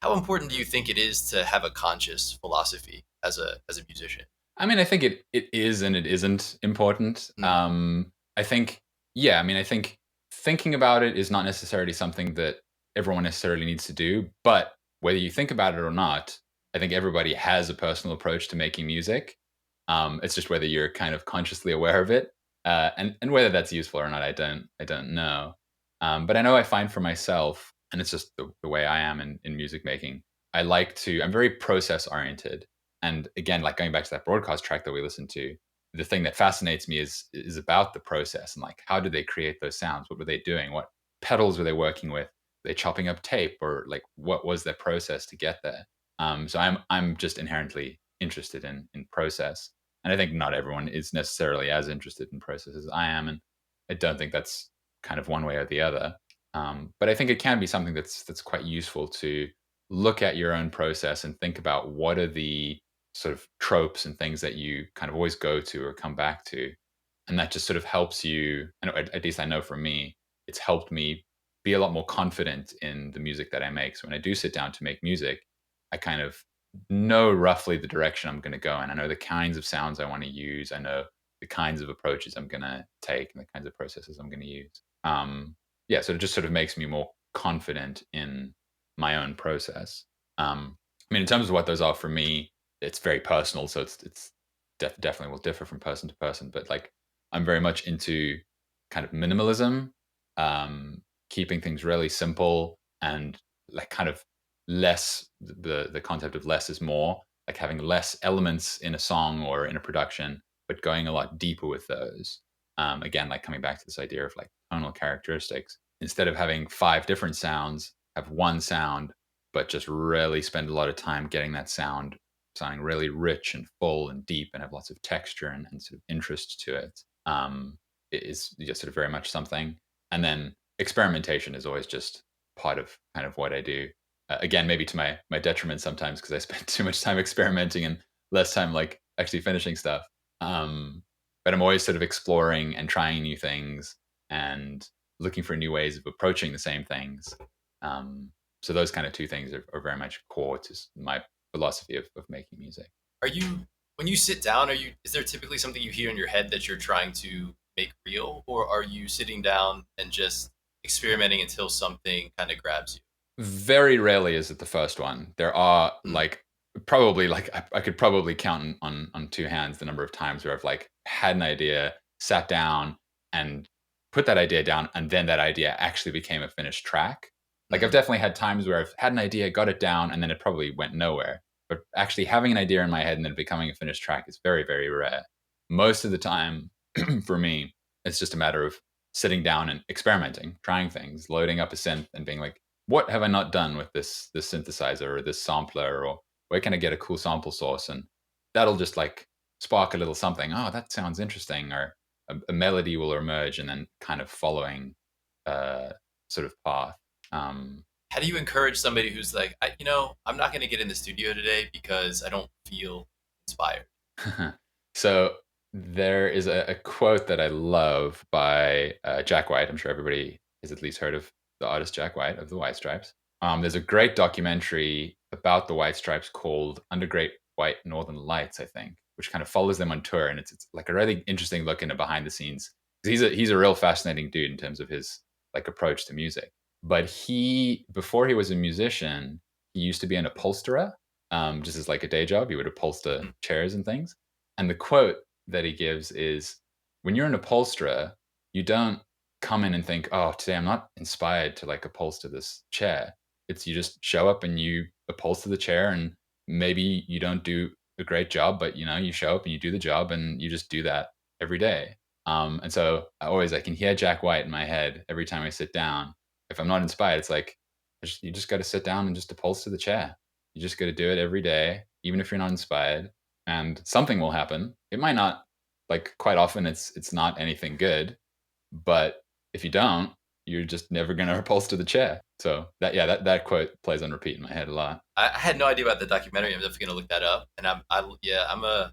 how important do you think it is to have a conscious philosophy as a musician? I mean, I think it is and it isn't important. Mm, I think, yeah, I mean, I think thinking about it is not necessarily something that everyone necessarily needs to do. But whether you think about it or not, I think everybody has a personal approach to making music. It's just whether you're kind of consciously aware of it, and whether that's useful or not. I don't know. But I know I find for myself, and it's just the way I am in music making. I'm very process oriented, and again, like going back to that broadcast track that we listened to, the thing that fascinates me is about the process and like how did they create those sounds? What were they doing? What pedals were they working with? Were they chopping up tape, or like what was their process to get there? So I'm just inherently interested in process, and I think not everyone is necessarily as interested in process as I am, and I don't think that's kind of one way or the other. But I think it can be something that's quite useful to look at your own process and think about what are the sort of tropes and things that you kind of always go to or come back to. And that just sort of helps you, and at least I know for me, it's helped me be a lot more confident in the music that I make. So when I do sit down to make music, I kind of know roughly the direction I'm going to go. And I know the kinds of sounds I want to use. I know the kinds of approaches I'm going to take and the kinds of processes I'm going to use. Yeah, so it just sort of makes me more confident in my own process. I mean, in terms of what those are for me, it's very personal, so it's definitely will differ from person to person. But like, I'm very much into kind of minimalism, um, keeping things really simple, and like kind of less. The concept of less is more, like having less elements in a song or in a production, but going a lot deeper with those. Again, like coming back to this idea of like tonal characteristics. Instead of having five different sounds, have one sound, but just really spend a lot of time getting that sound sounding really rich and full and deep and have lots of texture and sort of interest to it. It is just sort of very much something. And then experimentation is always just part of kind of what I do. Again, maybe to my detriment sometimes because I spend too much time experimenting and less time like actually finishing stuff. But I'm always sort of exploring and trying new things and looking for new ways of approaching the same things. Um, so those kind of two things are very much core to my philosophy of making music. are you when you sit down? Are you is there typically something you hear in your head that you're trying to make real, or are you sitting down and just experimenting until something kind of grabs Very rarely is it the first one. There are you? Mm, like probably like I could probably count on two hands the number of times where I've like had an idea, sat down and put that idea down, and then that idea actually became a finished track. Like I've mm. definitely had times where I've had an idea, got it down, and then it probably went nowhere. But actually having an idea in my head and then becoming a finished track is very, very rare. Most of the time, for me, it's just a matter of sitting down and experimenting, trying things, loading up a synth and being like, what have I not done with this synthesizer or this sampler, or where can I get a cool sample source? And that'll just like spark a little something. Oh, that sounds interesting, or a melody will emerge, and then kind of following uh, sort of path. Um, How do you encourage somebody who's like, I'm not going to get in the studio today because I don't feel inspired? so there is a quote that I love by Jack White. I'm sure everybody has at least heard of the artist Jack White of the White Stripes. There's a great documentary about the White Stripes called Under Great White Northern Lights, I think, which kind of follows them on tour, and it's like a really interesting look into behind the scenes. He's a real fascinating dude in terms of his like approach to music. But he before he was a musician, he used to be an upholsterer, just as like a day job. He would upholster Mm. chairs and things. And the quote that he gives is, when you're an upholsterer, you don't come in and think, oh, today I'm not inspired to like upholster this chair. It's you just show up and you upholster the chair, and maybe you don't do a great job, but you show up and you do the job, and you just do that every day. And so I can hear Jack White in my head every time I sit down. If I'm not inspired, it's like you just got to sit down and just upholster the chair. You just got to do it every day, even if you're not inspired, and something will happen. It might not, like quite often it's not anything good, but if you don't, you're just never gonna upholster the chair. So that quote plays on repeat in my head a lot. I had no idea about the documentary. I'm definitely going to look that up. And I'm a,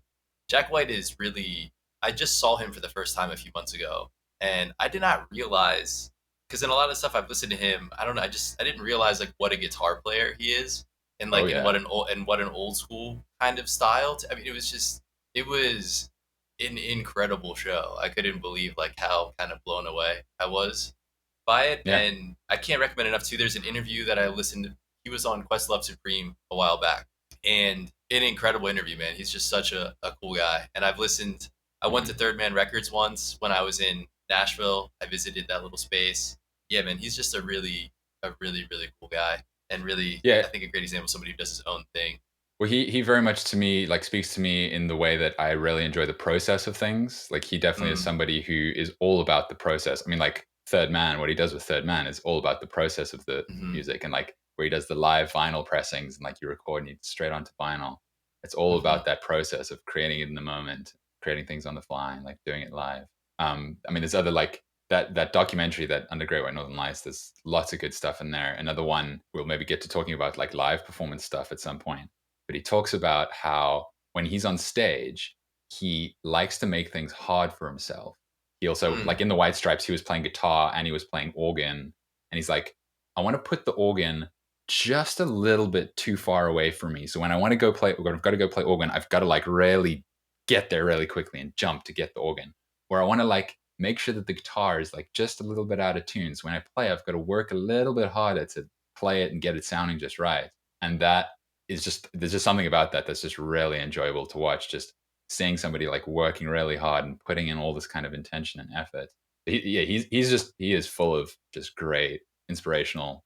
Jack White is really, I just saw him for the first time a few months ago. And I did not realize, because in a lot of stuff I've listened to him, I don't know, I didn't realize like what a guitar player he is. and Oh like in yeah. what an old school kind of style. I mean, it was an incredible show. I couldn't believe like how kind of blown away I was by it, Yeah. and I can't recommend enough too. There's an interview that I listened to. He was on Questlove Supreme a while back, and an incredible interview, man. He's just such a cool guy. And I've listened. I went to Mhm. Third Man Records once when I was in Nashville. I visited that little space. Yeah, man, he's just a really cool guy, and really, Yeah. I think a great example of somebody who does his own thing. Well, he very much to me like speaks to me in the way that I really enjoy the process of things. Like he definitely is Mm, somebody who is all about the process. I mean, like Third Man, what he does with Third Man is all about the process of the hmm music, and like where he does the live vinyl pressings and like you record and you straight onto vinyl. It's all hmm about that process of creating it in the moment, creating things on the fly, and like doing it live. I mean, there's other like that documentary, that Under Great White Northern Lights. There's lots of good stuff in there. Another one we'll maybe get to talking about like live performance stuff at some point, but he talks about how when he's on stage, he likes to make things hard for himself. He also, mm, like in the White Stripes, he was playing guitar and he was playing organ. And he's like, I want to put the organ just a little bit too far away from me. So when I want to go play, when I've got to go play organ, I've got to like really get there really quickly and jump to get the organ. Where I want to like make sure that the guitar is like just a little bit out of tune. So when I play, I've got to work a little bit harder to play it and get it sounding just right. And that is just, there's just something about that that's just really enjoyable to watch. Just seeing somebody like working really hard and putting in all this kind of intention and effort. Yeah, he is full of just great inspirational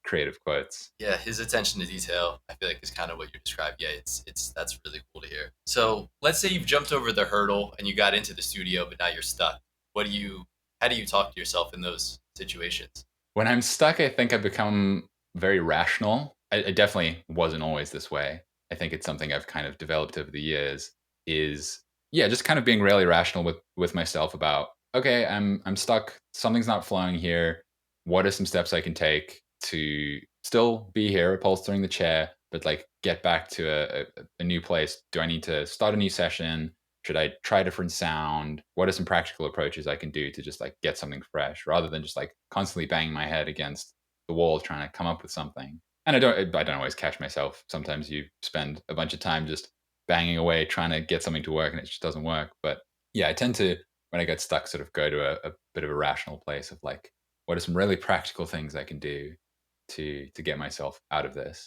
creative quotes. yeah, his attention to detail, I feel like, is kind of what you described. Yeah, it's that's really cool to hear. So let's say you've jumped over the hurdle and you got into the studio, but now you're stuck. What do you? How do you talk to yourself in those situations? When I'm stuck, I think I've become very rational. I definitely wasn't always this way. I think it's something I've kind of developed over the years. Is yeah, just kind of being really rational with myself about, okay, I'm stuck. Something's not flowing here. What are some steps I can take to still be here, upholstering the chair, but like get back to a new place? Do I need to start a new session? Should I try a different sound? What are some practical approaches I can do to just like get something fresh rather than just like constantly banging my head against the wall trying to come up with something? And I don't always catch myself. Sometimes you spend a bunch of time just banging away trying to get something to work and it just doesn't work. But yeah, I tend to, when I get stuck, sort of go to a bit of a rational place of like, what are some really practical things I can do to get myself out of this?